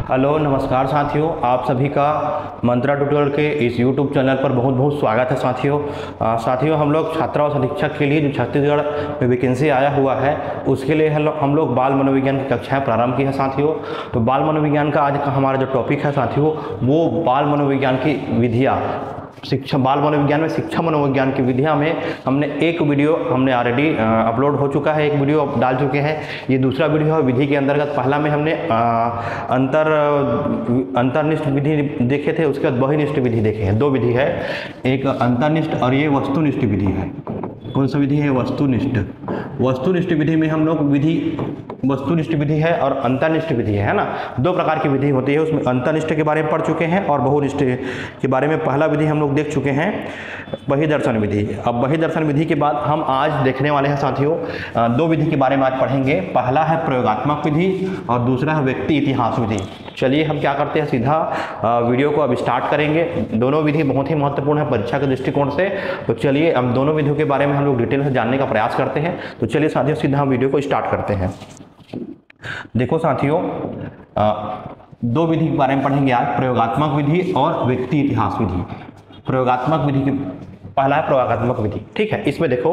Hello नमस्कार साथियों, आप सभी का मंत्रा ट्यूटोरियल के इस यूट्यूब चैनल पर बहुत बहुत स्वागत है। साथियों हम लोग छात्रावास अधीक्षक के लिए जो छत्तीसगढ़ में वैकेंसी आया हुआ है उसके लिए हम लोग बाल मनोविज्ञान की कक्षाएं प्रारंभ की है साथियों। तो बाल मनोविज्ञान का आज का हमारा जो टॉपिक है साथियों वो बाल मनोविज्ञान की विधियाँ, शिक्षा बाल मनोविज्ञान में शिक्षा मनोविज्ञान की विधियां में हमने एक वीडियो ऑलरेडी अपलोड हो चुका है, एक वीडियो आप डाल चुके हैं। ये दूसरा वीडियो है विधि के अंतर्गत। पहला में हमने अंतर्निष्ठ विधि देखे थे, उसके बाद बहिनिष्ठ विधि देखे हैं। दो विधि है, एक अंतर्निष्ठ और ये वस्तुनिष्ठ विधि है। कौन सा विधि है? वस्तुनिष्ठ। वस्तुनिष्ठ विधि में हम लोग वस्तुनिष्ठ विधि है और अंतर्निष्ठ विधि है ना, दो प्रकार की विधि होती है। उसमें अंतर्निष्ठ के बारे में पढ़ चुके हैं और बहुनिष्ठ के बारे में पहला विधि हम लोग देख चुके हैं, बहिर्दर्शन विधि। अब बहिर्दर्शन विधि के बाद हम आज देखने वाले हैं साथियों दो विधि के बारे में आज पढ़ेंगे। पहला है प्रयोगात्मक विधि और दूसरा है व्यक्ति इतिहास विधि। चलिए हम क्या करते हैं, सीधा वीडियो को अब स्टार्ट करेंगे। दोनों विधि बहुत ही महत्वपूर्ण है परीक्षा के दृष्टिकोण से। तो चलिए हम दोनों विधियों के बारे में हम लोग डिटेल से जानने का प्रयास करते हैं। तो चलिए साथियों सीधा हम वीडियो को स्टार्ट करते हैं। देखो साथियों, दो विधि के बारे में पढ़ेंगे आज, प्रयोगात्मक विधि और व्यक्ति इतिहास विधि। प्रयोगात्मक विधि की पहला है प्रयोगात्मक विधि, ठीक है। इसमें देखो,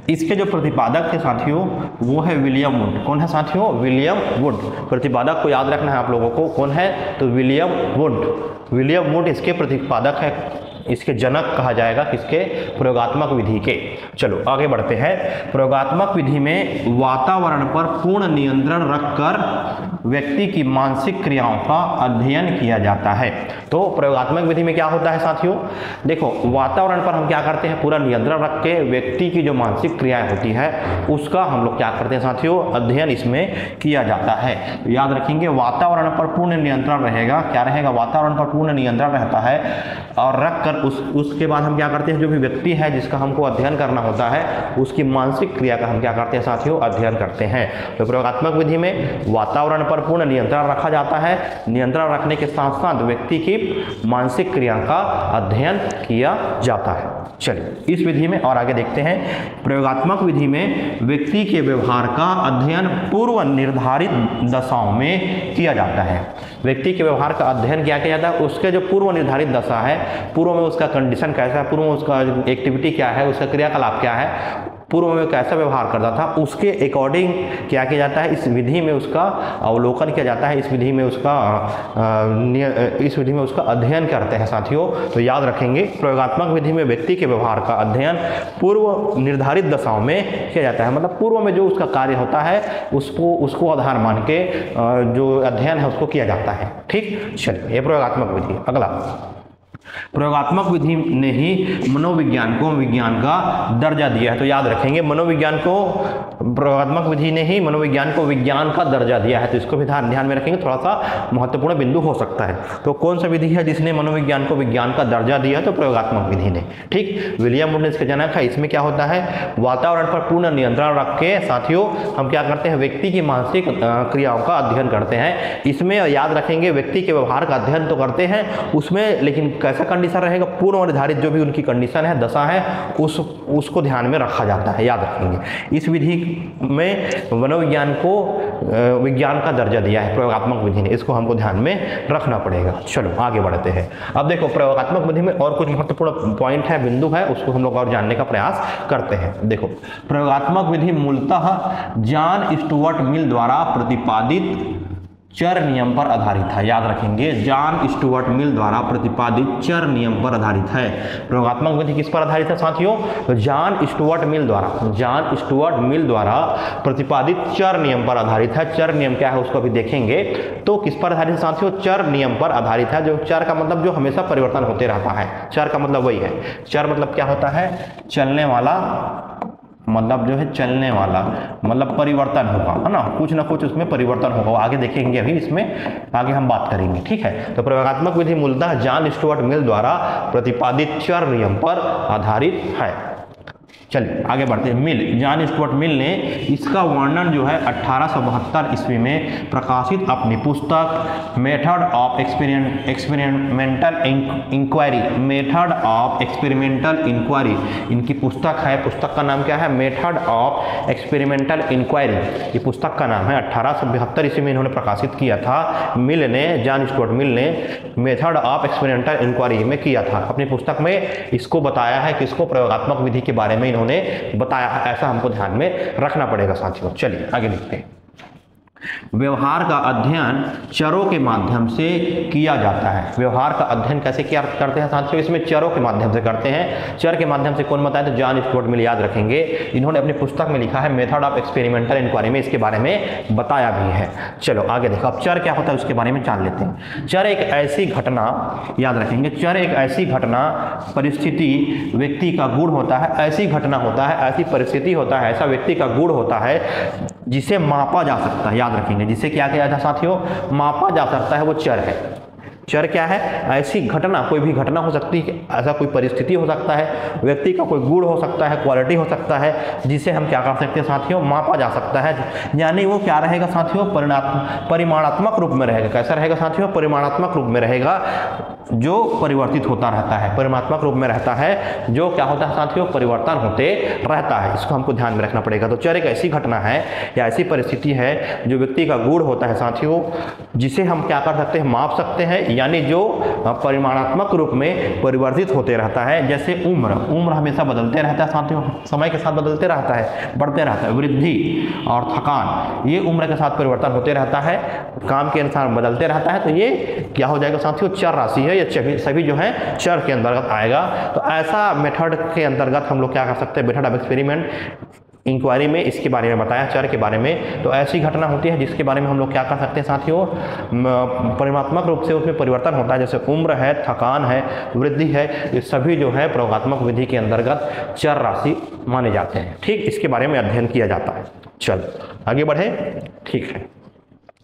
इसके जो प्रतिपादक थे साथियों वो है विलियम वुड। कौन है साथियों? William would. प्रतिपादक को याद रखना है आप लोगों को, कौन है? तो विलियम वुड। विलियम वुड इसके प्रतिपादक है, इसके जनक कहा जाएगा किसके? प्रयोगात्मक विधि के। चलो आगे बढ़ते हैं। प्रयोगात्मक विधि में वातावरण पर पूर्ण नियंत्रण रखकर व्यक्ति की मानसिक क्रियाओं का अध्ययन किया जाता है। तो प्रयोगात्मक विधि में क्या होता है साथियों? देखो, वातावरण पर हम क्या करते हैं, पूरा नियंत्रण रख के व्यक्ति की जो मानसिक क्रियाएं होती है उसका हम लोग क्या करते हैं साथियों? अध्ययन इसमें किया जाता है। तो याद रखेंगे, वातावरण पर पूर्ण नियंत्रण रहेगा। क्या रहेगा? वातावरण पर पूर्ण नियंत्रण रहता है और रख उसके बाद हम क्या करते हैं, जो भी व्यक्ति है जिसका हमको अध्ययन करना होता है उसकी मानसिक क्रिया का हम क्या करते हैं साथियों? अध्ययन करते हैं। तो प्रयोगात्मक विधि में वातावरण पर पूर्ण नियंत्रण रखा जाता है, नियंत्रण रखने के साथ साथ व्यक्ति की मानसिक क्रिया का अध्ययन किया जाता है। चलिए इस विधि में और आगे देखते हैं। प्रयोगात्मक विधि में व्यक्ति के व्यवहार का अध्ययन पूर्व निर्धारित दशाओं में किया जाता है। व्यक्ति के व्यवहार का अध्ययन क्या किया जाता है? उसके जो पूर्व निर्धारित दशा है, पूर्व में उसका कंडीशन कैसा है, पूर्व में उसका एक्टिविटी क्या है, उसका क्रियाकलाप क्या है, पूर्व में कैसा व्यवहार करता था, उसके अकॉर्डिंग क्या किया जाता है? इस विधि में उसका अवलोकन किया जाता है, इस विधि में उसका अध्ययन करते हैं साथियों। तो याद रखेंगे, प्रयोगात्मक विधि में व्यक्ति के व्यवहार का अध्ययन पूर्व निर्धारित दशाओं में किया जाता है। मतलब पूर्व में जो उसका कार्य होता है उसको आधार मान के जो अध्ययन है उसको किया जाता है। ठीक, चलिए ये प्रयोगात्मक विधि। अगला, प्रयोगात्मक विधि ने ही मनोविज्ञान को विज्ञान का दर्जा दिया है। तो याद रखेंगे, मनोविज्ञान को प्रयोगात्मक विधि ने ही मनोविज्ञान को विज्ञान का दर्जा दिया है। तो इसको भी ध्यान में रखेंगे, थोड़ा सा महत्वपूर्ण बिंदु हो सकता है। तो कौन सा विधि है जिसने मनोविज्ञान को विज्ञान का दर्जा दिया है? तो प्रयोगात्मक विधि ने। ठीक, विलियम वुड इसके जनक है। इसमें क्या होता है? वातावरण पर पूर्ण नियंत्रण रख के साथियों हम क्या करते हैं? व्यक्ति की मानसिक क्रियाओं का अध्ययन करते हैं। इसमें याद रखेंगे, व्यक्ति के व्यवहार का अध्ययन तो करते हैं उसमें, लेकिन कैसा कंडीशन रहेगा? पूर्व निर्धारित जो भी उनकी कंडीशन है, दशा है, उसको ध्यान में रखा जाता है। याद रखेंगे, इस विधि में मनोविज्ञान को विज्ञान का दर्जा दिया है प्रयोगात्मक विधि ने, इसको हमको ध्यान में रखना पड़ेगा। चलो आगे बढ़ते हैं। अब देखो, प्रयोगात्मक विधि में और कुछ महत्वपूर्ण पॉइंट है, बिंदु है, उसको हम लोग और जानने का प्रयास करते हैं। देखो, प्रयोगात्मक विधि मूलतः जॉन स्टुअर्ट मिल द्वारा प्रतिपादित चर नियम पर आधारित है। याद रखेंगे, जॉन स्टुअर्ट मिल द्वारा प्रतिपादित चर नियम पर आधारित है। प्रयोगात्मक विधि किस पर आधारित है साथियों? तो जॉन स्टुअर्ट मिल द्वारा प्रतिपादित चर नियम पर आधारित है। चर नियम क्या है उसको भी देखेंगे। तो किस पर आधारित है साथियों? चर नियम पर आधारित है। जो चर का मतलब जो हमेशा परिवर्तन होते रहता है, चर का मतलब वही है। चर मतलब क्या होता है? चलने वाला, मतलब जो है चलने वाला, मतलब परिवर्तन होगा, है ना, कुछ ना कुछ उसमें परिवर्तन होगा। आगे देखेंगे, अभी इसमें आगे हम बात करेंगे। ठीक है, तो प्रयोगात्मक विधि मूलतः जॉन स्टुअर्ट मिल द्वारा प्रतिपादित चर नियम पर आधारित है। चलिए आगे बढ़ते हैं। मिल, जॉन स्टुअर्ट मिल ने इसका वर्णन जो है 1872 ईस्वी में प्रकाशित अपनी पुस्तक method of experimental inquiry, method of experimental inquiry इनकी पुस्तक है। पुस्तक का नाम क्या है? मेथड ऑफ एक्सपेरिमेंटल इंक्वायरी, ये पुस्तक का नाम है। 1872 ईस्वी में इन्होंने प्रकाशित किया था। मिल ने, जॉन स्टुअर्ट मिल ने मेथड ऑफ एक्सपेरिमेंटल इंक्वायरी में किया था। अपनी पुस्तक में इसको बताया है, किसको? प्रयोगात्मक विधि के बारे में इन्होंने बताया है। ऐसा हमको ध्यान में रखना पड़ेगा साथियों। चलिए आगे लिखते हैं। व्यवहार का अध्ययन चरों के माध्यम से किया जाता है। व्यवहार का अध्ययन कैसे किया करते हैं साथियों? इसमें चरों के माध्यम से करते हैं। चर के माध्यम से कौन बताया? तो जॉन स्टुअर्ट मिल, याद रखेंगे। इन्होंने अपनी पुस्तक में लिखा है मेथड ऑफ एक्सपेरिमेंटल इंक्वायरी में इसके बारे में बताया भी है। चलो आगे देखो, अब चर क्या होता है उसके बारे में जान लेते हैं। चर एक ऐसी घटना, याद रखेंगे, चर एक ऐसी घटना, परिस्थिति, व्यक्ति का गुण होता है। ऐसी घटना होता है, ऐसी परिस्थिति होता है, ऐसा व्यक्ति का गुण होता है जिसे मापा जा सकता है। याद रखेंगे, जिसे क्या किया जाता है साथियों? मापा जा सकता है, वो चर है। चर क्या है? ऐसी घटना, कोई भी घटना हो सकती है, ऐसा कोई परिस्थिति हो सकता है, व्यक्ति का कोई गुण हो सकता है, क्वालिटी हो सकता है, जिसे हम क्या कर सकते हैं साथियों? मापा जा सकता है। यानी वो क्या रहेगा साथियों? परिमाणात्मक रूप में रहेगा। कैसा रहेगा साथियों? परिमाणात्मक रूप में रहेगा, जो परिवर्तित होता रहता है। परिमाणात्मक रूप में रहता है, जो क्या होता है साथियों? परिवर्तन होते रहता है। इसको हमको ध्यान में रखना पड़ेगा। तो चर एक ऐसी घटना है या ऐसी परिस्थिति है जो व्यक्ति का गुण होता है साथियों, जिसे हम क्या कर सकते हैं? माप सकते हैं, यानी जो परिमाणात्मक रूप में परिवर्तित होते रहता है। जैसे उम्र, उम्र हमेशा बदलते रहता है साथियों, समय के साथ बदलते रहता है, बढ़ते रहता है। वृद्धि और थकान, ये उम्र के साथ परिवर्तन होते रहता है, काम के अनुसार बदलते रहता है। तो ये क्या हो जाएगा साथियों? चर राशि है। ये सभी जो है चर के अंतर्गत आएगा। तो ऐसा मेथड के अंतर्गत हम लोग क्या कर सकते हैं? मेथड ऑफ एक्सपेरिमेंट इंक्वायरी में इसके बारे में बताया, चर के बारे में। तो ऐसी घटना होती है जिसके बारे में हम लोग क्या कर सकते हैं साथियों? परिमाणात्मक रूप से उसमें परिवर्तन होता है। जैसे उम्र है, थकान है, वृद्धि है, ये सभी जो है प्रयोगात्मक विधि के अंतर्गत चर राशि माने जाते हैं। ठीक, इसके बारे में अध्ययन किया जाता है। चलो आगे बढ़े। ठीक है,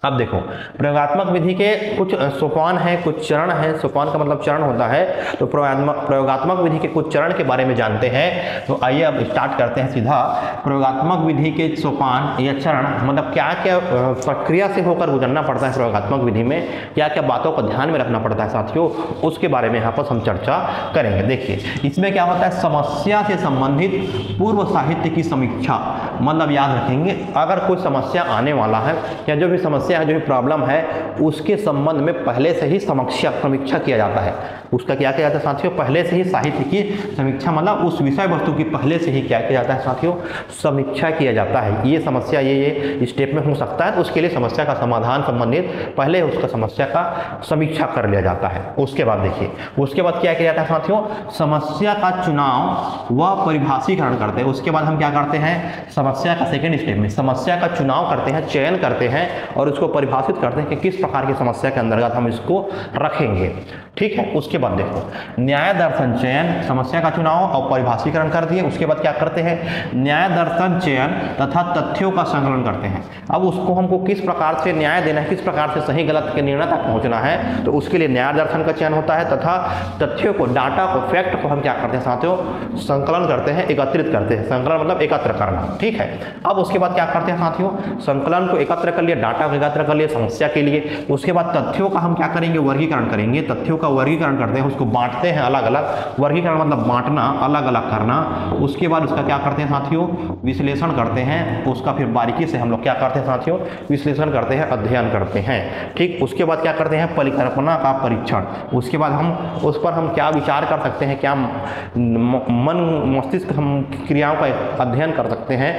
अब देखो, प्रयोगात्मक विधि के कुछ सोपान हैं, कुछ चरण हैं। सोपान का मतलब चरण होता है। तो प्रयोगात्मक विधि के कुछ चरण के बारे में जानते हैं। तो आइए अब स्टार्ट करते हैं सीधा। प्रयोगात्मक विधि के सोपान या चरण मतलब क्या क्या प्रक्रिया से होकर गुजरना पड़ता है प्रयोगात्मक विधि में, क्या क्या बातों को ध्यान में रखना पड़ता है साथियों, उसके बारे में यहाँ पर हम चर्चा करेंगे। देखिए, इसमें क्या होता है? समस्या से संबंधित पूर्व साहित्य की समीक्षा। मतलब याद रखेंगे, अगर कोई समस्या आने वाला है या जो भी समस्या है, जो भी प्रॉब्लम है, उसके संबंध में पहले से ही समीक्षा किया जाता है। उसका क्या किया जाता है साथियों? पहले से ही साहित्य की समीक्षा, मतलब उस विषय वस्तु की पहले से ही क्या किया जाता है साथियों? समीक्षा किया जाता है। ये समस्या ये स्टेप में हो सकता है, तो उसके लिए समस्या का समाधान संबंधित पहले उसका समस्या का समीक्षा कर लिया जाता है। उसके बाद देखिए, उसके बाद क्या किया जाता है साथियों? समस्या का चुनाव व परिभाषीकरण करते हैं। उसके बाद हम क्या करते हैं? समस्या का सेकेंड स्टेप में समस्या का चुनाव करते हैं, चयन करते हैं और उसको परिभाषित करते हैं कि किस प्रकार की समस्या के अंतर्गत हम इसको रखेंगे। ठीक है, उसके बाद देखो, न्याय दर्शन चयन, समस्या का चुनाव और परिभाषीकरण कर दिए। उसके बाद क्या करते हैं? न्याय दर्शन चयन तथा तथ्यों का संकलन करते हैं। अब उसको हमको किस प्रकार से न्याय देना है, किस प्रकार से सही गलत के निर्णय तक पहुंचना है, तो उसके लिए न्याय दर्शन का चयन होता है तथा तथ्यों को, डाटा को, फैक्ट को हम क्या करते हैं साथियों? संकलन करते हैं, एकत्रित करते हैं। संकलन मतलब एकत्र करना। ठीक है, अब उसके बाद क्या करते हैं साथियों? संकलन को एकत्र कर लिया, डाटा को एकत्र कर लिया समस्या के लिए। उसके बाद तथ्यों का हम क्या करेंगे? वर्गीकरण करेंगे। तथ्यों का वर्गीकरण करते हैं, उसको बांटते हैं अलग अलग। वर्गीकरण मतलब बांटना, अलग अलग करना। उसके बाद उसका क्या करते हैं साथियों? विश्लेषण करते हैं। उसका फिर बारीकी से हम लोग क्या करते हैं साथियों? विश्लेषण करते हैं, अध्ययन करते हैं। ठीक, उसके बाद क्या करते हैं? परिकल्पना का परीक्षण। उसके बाद हम उस पर हम क्या विचार कर सकते हैं, क्या मन मस्तिष्क हम क्रियाओं का अध्ययन कर सकते हैं।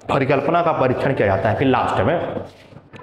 परिकल्पना का परीक्षण किया जाता है। फिर लास्ट में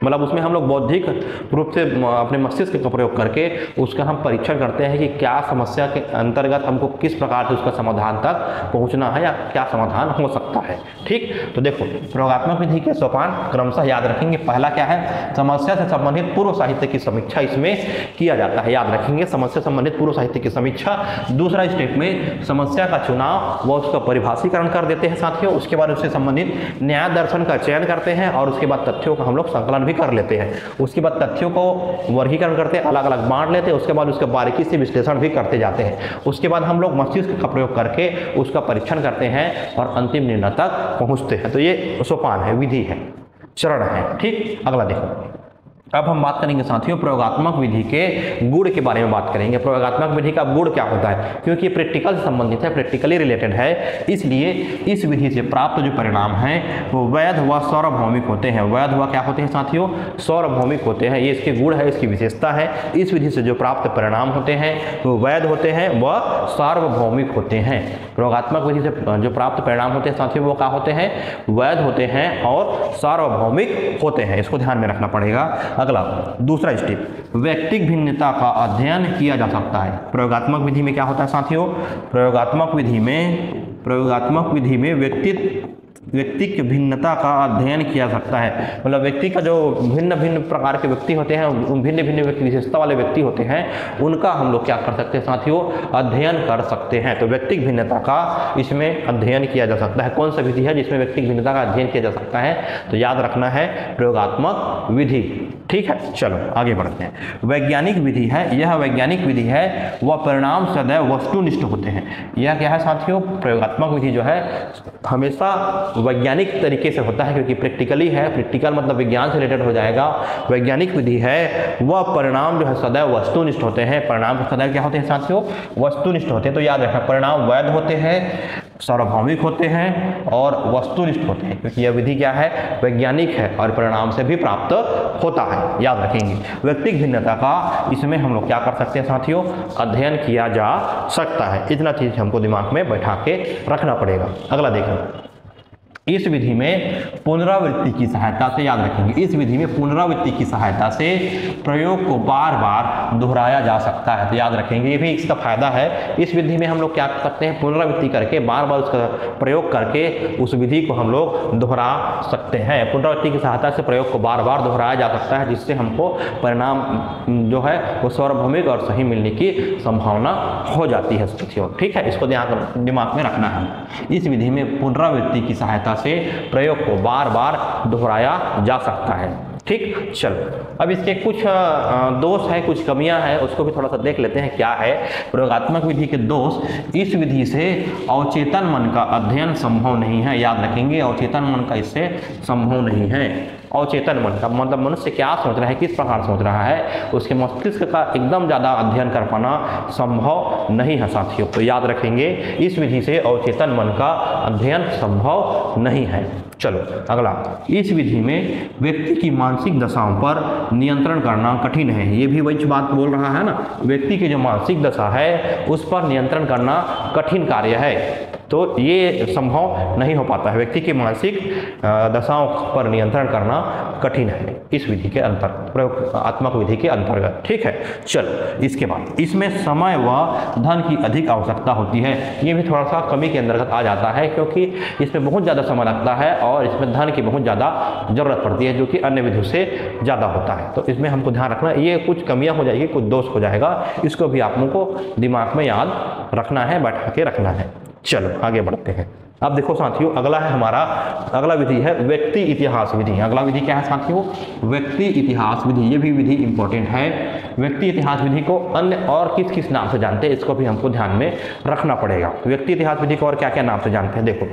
मतलब उसमें हम लोग बौद्धिक रूप से अपने मस्तिष्क का प्रयोग करके उसका हम परीक्षण करते हैं कि क्या समस्या के अंतर्गत हमको किस प्रकार से उसका समाधान तक पहुंचना है या क्या समाधान हो सकता है। ठीक, तो देखो, प्रयोगात्मक विधि के सोपान क्रमशः याद रखेंगे। पहला क्या है? समस्या से संबंधित पूर्व साहित्य की समीक्षा इसमें किया जाता है। याद रखेंगे, समस्या संबंधित पूर्व साहित्य की समीक्षा। दूसरा स्टेप में समस्या का चुनाव व उसका परिभाषीकरण कर देते हैं साथियों। उसके बाद उससे संबंधित न्याय दर्शन का चयन करते हैं और उसके बाद तथ्यों का हम लोग संकलन भी कर लेते हैं। उसके बाद तथ्यों को वर्गीकरण करते हैं, अलग अलग बांट लेते हैं, उसके बाद उसका बारीकी से विश्लेषण भी करते जाते हैं। उसके बाद हम लोग मस्तिष्क का प्रयोग करके उसका परीक्षण करते हैं और अंतिम निर्णय तक पहुंचते हैं। तो ये सोपान है, विधि है, चरण है। ठीक, अगला देखो। अब हम बात करेंगे साथियों प्रयोगात्मक विधि के गुण के बारे में बात करेंगे। प्रयोगात्मक विधि का गुण क्या होता है, क्योंकि ये प्रैक्टिकल से संबंधित है, प्रैक्टिकली रिलेटेड है, इसलिए इस विधि से प्राप्त जो परिणाम हैं वो वैध व सार्वभौमिक होते हैं। वैध व क्या होते हैं साथियों, सार्वभौमिक होते हैं। ये इसके गुण है, इसकी विशेषता है। इस विधि से जो प्राप्त परिणाम होते हैं वो वैध होते हैं व सार्वभौमिक होते हैं। प्रयोगात्मक विधि से जो प्राप्त परिणाम होते हैं साथियों वो क्या होते हैं, वैध होते हैं और सार्वभौमिक होते हैं। इसको ध्यान में रखना पड़ेगा। अगला दूसरा स्टेप, व्यक्तिक भिन्नता का अध्ययन किया जा सकता है। प्रयोगात्मक विधि में क्या होता है साथियों, प्रयोगात्मक विधि में व्यक्तिक भिन्नता का अध्ययन किया जा सकता है। मतलब व्यक्ति का जो भिन्न भिन्न प्रकार के व्यक्ति होते हैं, भिन्न भिन्न विशेषता वाले व्यक्ति होते हैं, उनका हम लोग क्या कर सकते हैं साथियों, अध्ययन कर सकते हैं। तो व्यक्तिक भिन्नता का इसमें अध्ययन किया जा सकता है। कौन सा विधि है जिसमें व्यक्तिक भिन्नता का अध्ययन किया जा सकता है, तो याद रखना है प्रयोगात्मक विधि। ठीक है, चलो आगे बढ़ते हैं। वैज्ञानिक विधि है, यह वैज्ञानिक विधि है वह परिणाम सदैव वस्तुनिष्ठ होते हैं। यह क्या है साथियों, प्रयोगात्मक विधि जो है हमेशा वैज्ञानिक तरीके से होता है, क्योंकि प्रैक्टिकली है, प्रैक्टिकल मतलब विज्ञान से रिलेटेड हो जाएगा। वैज्ञानिक विधि है वह परिणाम जो है सदैव वस्तुनिष्ठ होते हैं। परिणाम सदैव क्या होते हैं साथियों, वस्तुनिष्ठ होते हैं। तो याद रखना, परिणाम वैध होते हैं, सार्वभौमिक होते हैं और वस्तुनिष्ठ होते हैं, क्योंकि यह विधि क्या है, वैज्ञानिक है और परिणाम से भी प्राप्त होता है। याद रखेंगे, व्यक्तिक भिन्नता का इसमें हम लोग क्या कर सकते हैं साथियों, अध्ययन किया जा सकता है। इतना चीज हमको दिमाग में बैठा के रखना पड़ेगा। अगला देखें, इस विधि में पुनरावृत्ति की सहायता से, याद रखेंगे, इस विधि में पुनरावृत्ति की सहायता से प्रयोग को बार बार दोहराया जा सकता है। तो याद रखेंगे, ये भी इसका फायदा है। इस विधि में हम लोग क्या कर सकते हैं, पुनरावृत्ति करके बार बार उसका प्रयोग करके उस विधि को हम लोग दोहरा सकते हैं। पुनरावृत्ति की सहायता से प्रयोग को बार बार दोहराया जा सकता है, जिससे हमको परिणाम जो है वो सार्वभौमिक और सही मिलने की संभावना हो जाती है साथियों। ठीक है, इसको दिमाग में रखना है। इस विधि में पुनरावृत्ति की सहायता से प्रयोग को बार बार दोहराया जा सकता है। ठीक, चलो अब इसके कुछ दोष है, कुछ कमियां हैं, उसको भी थोड़ा सा देख लेते हैं क्या है प्रयोगात्मक विधि के दोष। इस विधि से अवचेतन मन का अध्ययन संभव नहीं है। याद रखेंगे, अवचेतन मन का इससे संभव नहीं है। अवचेतन मन का मतलब मनुष्य क्या सोच रहा है, किस प्रकार सोच रहा है, उसके मस्तिष्क का एकदम ज़्यादा अध्ययन कर पाना संभव नहीं है साथियों। तो याद रखेंगे, इस विधि से अवचेतन मन का अध्ययन संभव नहीं है। चलो अगला, इस विधि में व्यक्ति की मानसिक दशाओं पर नियंत्रण करना कठिन है। ये भी वही बात बोल रहा है ना, व्यक्ति की जो मानसिक दशा है उस पर नियंत्रण करना कठिन कार्य है। तो ये संभव नहीं हो पाता है, व्यक्ति की मानसिक दशाओं पर नियंत्रण करना कठिन है इस विधि के अंतर्गत, प्रयोगात्मक विधि के अंतर्गत। ठीक है, चलो इसके बाद इसमें समय व धन की अधिक आवश्यकता होती है। ये भी थोड़ा सा कमी के अंतर्गत आ जाता है, क्योंकि इसमें बहुत ज़्यादा समय लगता है और इसमें धन की बहुत ज़्यादा जरूरत पड़ती है, जो कि अन्य विधियों से ज़्यादा होता है। तो इसमें हमको ध्यान रखना, ये कुछ कमियाँ हो जाएगी, कुछ दोष हो जाएगा, इसको भी आप लोगों को दिमाग में याद रखना है, बैठा के रखना है। चलो आगे बढ़ते हैं। अब देखो साथियों, अगला है हमारा, अगला विधि है व्यक्ति इतिहास विधि। अगला विधि क्या है साथियों, व्यक्ति इतिहास विधि। ये भी विधि इंपॉर्टेंट है। व्यक्ति इतिहास विधि को अन्य और किस किस नाम से जानते हैं, इसको भी हमको ध्यान में रखना पड़ेगा। व्यक्ति इतिहास विधि को और क्या क्या नाम से जानते हैं, देखो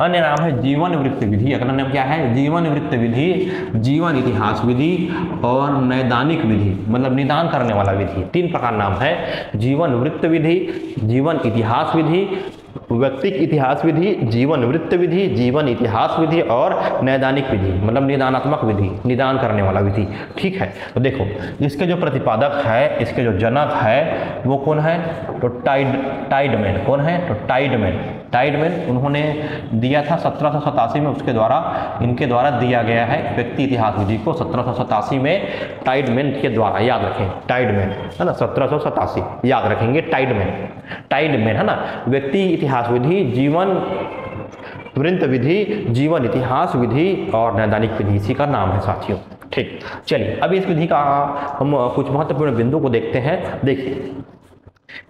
अन्य नाम है जीवन वृत्त विधि। अगला नाम क्या है, जीवन वृत्त विधि, जीवन इतिहास विधि और नैदानिक विधि, मतलब निदान करने वाला विधि। तीन प्रकार नाम है, जीवन वृत्त विधि, जीवन इतिहास विधि, व्यक्तिक इतिहास विधि, जीवन वृत्त विधि, जीवन इतिहास विधि और नैदानिक विधि, मतलब निदानात्मक विधि, निदान करने वाला विधि। ठीक है, तो देखो इसके जो प्रतिपादक है, इसके जो जनक है वो कौन है, तो टाइडमैन। कौन है, तो टाइडमैन उन्होंने दिया था 1787 में, उसके द्वारा इनके द्वारा दिया गया है व्यक्ति इतिहास विधि को 1787 में टाइडमैन के द्वारा। याद रखें, टाइडमैन है ना, 1787 याद रखेंगे, टाइडमैन है ना। व्यक्ति इतिहास विधि, जीवन वृत्त विधि, जीवन इतिहास विधि और नैदानिक विधि, इसी का नाम है साथियों। ठीक, चलिए अब इस विधि का हम कुछ महत्वपूर्ण बिंदु को देखते हैं। देखिए,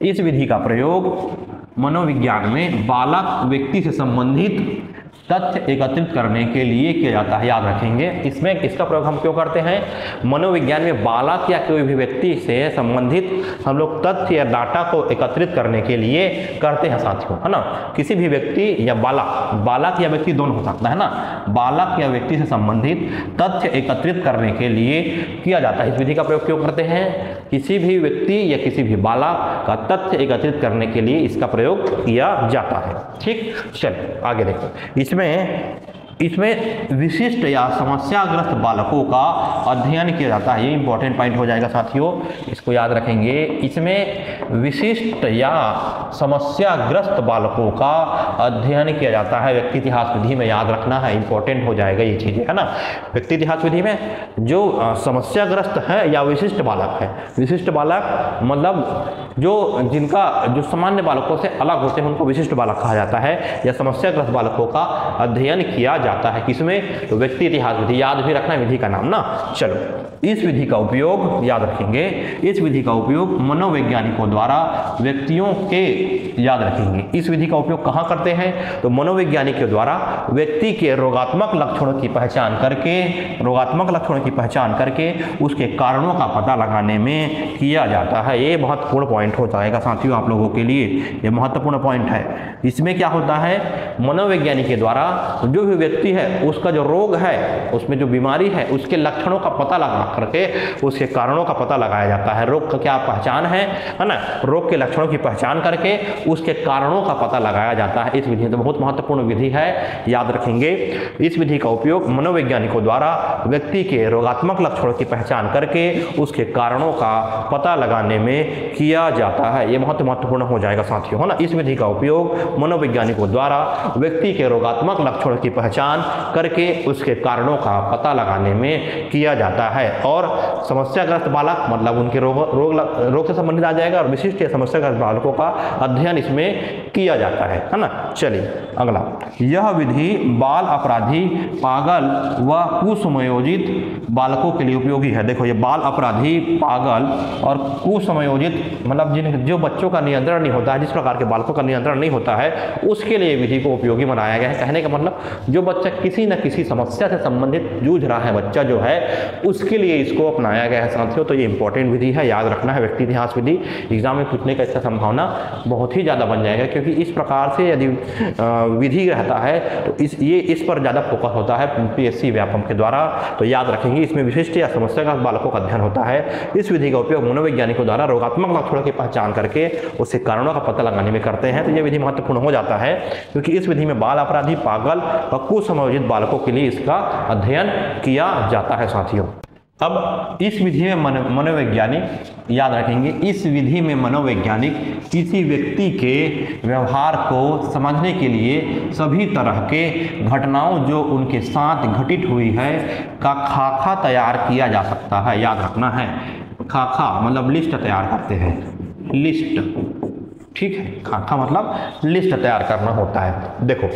इस विधि का प्रयोग मनोविज्ञान में बालक व्यक्ति से संबंधित तथ्य एकत्रित करने के लिए किया जाता है, याद रखेंगे। इसमें इसका प्रयोग हम क्यों करते हैं? मनोविज्ञान में बालक या कोई भी व्यक्ति से संबंधित हम लोग तथ्य या डाटा को एकत्रित करने के लिए करते हैं साथियों, है ना। किसी भी व्यक्ति या बालक या व्यक्ति दोनों हो सकता है ना, बालक या व्यक्ति से संबंधित तथ्य एकत्रित करने के लिए किया जाता है। इस विधि का प्रयोग क्यों करते हैं? किसी भी व्यक्ति या किसी भी बालक का तथ्य एकत्रित करने के लिए इसका प्रयोग किया जाता है। ठीक, चलिए आगे देखो। इसमें विशिष्ट या समस्याग्रस्त बालकों का अध्ययन किया जाता है। ये इंपॉर्टेंट पॉइंट हो जाएगा साथियों, इसको याद रखेंगे। इसमें विशिष्ट या समस्याग्रस्त बालकों का अध्ययन किया जाता है। व्यक्ति इतिहास विधि में याद रखना है, इंपॉर्टेंट हो जाएगा ये चीज़ें, है ना। व्यक्ति इतिहास विधि में जो समस्याग्रस्त है या विशिष्ट बालक है, विशिष्ट बालक मतलब जो सामान्य बालकों से अलग होते हैं उनको विशिष्ट बालक कहा जाता है, या समस्याग्रस्त बालकों का अध्ययन किया जाता है। किसमें? तो व्यक्ति इतिहास विधि, याद भी रखना विधि का नाम ना। चलो, इस विधि का उपयोग याद रखेंगे, इस विधि का उपयोग मनोवैज्ञानिकों द्वारा व्यक्तियों के, याद रखेंगे, इस विधि का उपयोग कहाँ करते हैं? तो मनोवैज्ञानिकों द्वारा व्यक्ति के रोगात्मक लक्षणों की पहचान करके उसके कारणों का पता लगाने में किया जाता है। ये महत्वपूर्ण पॉइंट हो जाएगा साथियों आप लोगों के लिए, ये महत्वपूर्ण पॉइंट है। इसमें क्या होता है? मनोवैज्ञानिक के द्वारा जो भी व्यक्ति है उसका जो रोग है, उसमें जो बीमारी है, उसके लक्षणों का पता लगा करके उसके कारणों का पता लगाया जाता है। रोग का क्या पहचान है ना, रोग के लक्षणों की पहचान करके उसके कारणों का पता लगाया जाता है। इस विधि तो बहुत महत्वपूर्ण विधि है, याद रखेंगे। इस विधि का उपयोग मनोवैज्ञानिकों द्वारा व्यक्ति के रोगात्मक लक्षणों की पहचान करके उसके कारणों का पता लगाने में किया जाता है। यह बहुत महत्वपूर्ण हो जाएगा साथियों, है ना। इस विधि का उपयोग मनोवैज्ञानिकों द्वारा व्यक्ति के रोगात्मक लक्षणों की पहचान करके उसके कारणों का पता लगाने में किया जाता है। और समस्याग्रस्त बालक मतलब उनके रोग से संबंधित आ जाएगा, और विशिष्ट समस्याग्रस्त बालकों का अध्ययन इसमें किया जाता है ना। चलिए अगला, यह विधि बाल अपराधी, पागल व कुसमयोजित बालकों के लिए उपयोगी है। देखो, ये बाल अपराधी, पागल और कुसमयोजित मतलब जो बच्चों का नियंत्रण नहीं होता है, जिस प्रकार के बालकों का नियंत्रण नहीं होता है, उसके लिए विधि को उपयोगी बनाया गया है। कहने का मतलब जो बच्चा किसी न किसी समस्या से संबंधित जूझ रहा है, बच्चा जो है, उसके लिए इसको अपनाया गया है साथियों। तो ये इंपॉर्टेंट विधि है, याद रखना है। व्यक्ति इतिहास विधि एग्जाम में पूछने का इसका संभावना बहुत ही ज़्यादा बन जाएगा, क्योंकि इस प्रकार से यदि विधि रहता है तो इस पर ज़्यादा फोकस होता है PSC व्यापम के द्वारा। तो याद रखेंगे, इसमें विशिष्ट या समस्याग्रस्त बालकों का अध्ययन होता है। इस विधि का उपयोग मनोवैज्ञानिकों द्वारा रोगात्मक लक्षणों की पहचान करके उसके कारणों का पता लगाने में करते हैं। तो यह विधि महत्वपूर्ण हो जाता है, क्योंकि इस विधि में बाल अपराधी, पागल और कुसमयोजित बालकों के लिए इसका अध्ययन किया जाता है साथियों। अब इस विधि में मनोवैज्ञानिक, याद रखेंगे, इस विधि में मनोवैज्ञानिक किसी व्यक्ति के व्यवहार को समझने के लिए सभी तरह के घटनाओं जो उनके साथ घटित हुई है का खाका तैयार किया जा सकता है। याद रखना है, खाका मतलब लिस्ट तैयार करते हैं, लिस्ट, ठीक है। खाका मतलब लिस्ट तैयार करना होता है। देखो,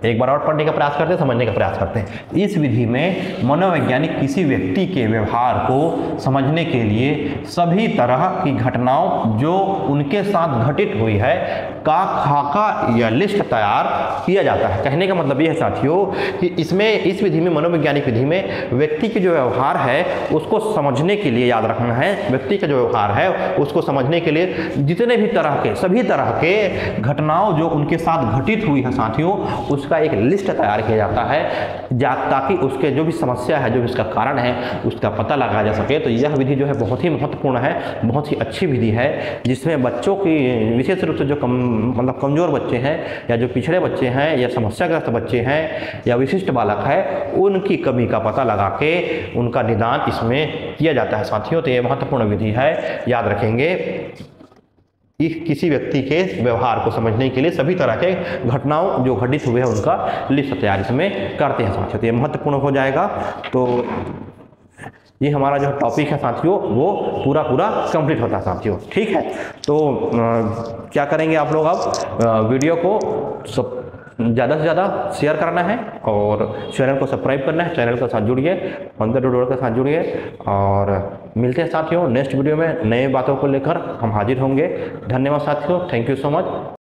एक बार और पढ़ने का प्रयास करते हैं, समझने का प्रयास करते हैं। इस विधि में मनोवैज्ञानिक किसी व्यक्ति के व्यवहार को समझने के लिए सभी तरह की घटनाओं जो उनके साथ घटित हुई है का खाका या लिस्ट तैयार किया जाता है। कहने का मतलब यह है साथियों कि इस विधि में, मनोवैज्ञानिक विधि में, व्यक्ति के जो व्यवहार है उसको समझने के लिए, याद रखना है, व्यक्ति का जो व्यवहार है उसको समझने के लिए जितने भी तरह के, सभी तरह के घटनाओं जो उनके साथ घटित हुई है साथियों, उसका एक लिस्ट तैयार किया जाता है, ताकि उसके जो भी समस्या है, जो भी इसका कारण है, उसका पता लगाया जा सके। तो यह विधि जो है बहुत ही महत्वपूर्ण है, बहुत ही अच्छी विधि है, जिसमें बच्चों की विशेष रूप से जो कमजोर बच्चे हैं, या जो पिछड़े बच्चे हैं, या समस्याग्रस्त बच्चे हैं, या विशिष्ट बालक है, उनकी कमी का पता लगा के उनका निदान इसमें किया जाता है साथियों। तो यह महत्वपूर्ण विधि है, याद रखेंगे। किसी व्यक्ति के व्यवहार को समझने के लिए सभी तरह के घटनाओं जो घटित हुए हैं उनका लिस्ट तैयार इसमें करते हैं साथियों। तो ये महत्वपूर्ण हो जाएगा। तो ये हमारा जो टॉपिक है साथियों वो पूरा कंप्लीट होता है साथियों, ठीक है। तो क्या करेंगे आप लोग, अब वीडियो को सब ज़्यादा से ज़्यादा शेयर करना है और चैनल को सब्सक्राइब करना है, चैनल के साथ जुड़िए, अंदर के साथ जुड़िए, और मिलते हैं साथियों नेक्स्ट वीडियो में नए बातों को लेकर हम हाजिर होंगे। धन्यवाद साथियों, थैंक यू सो मच।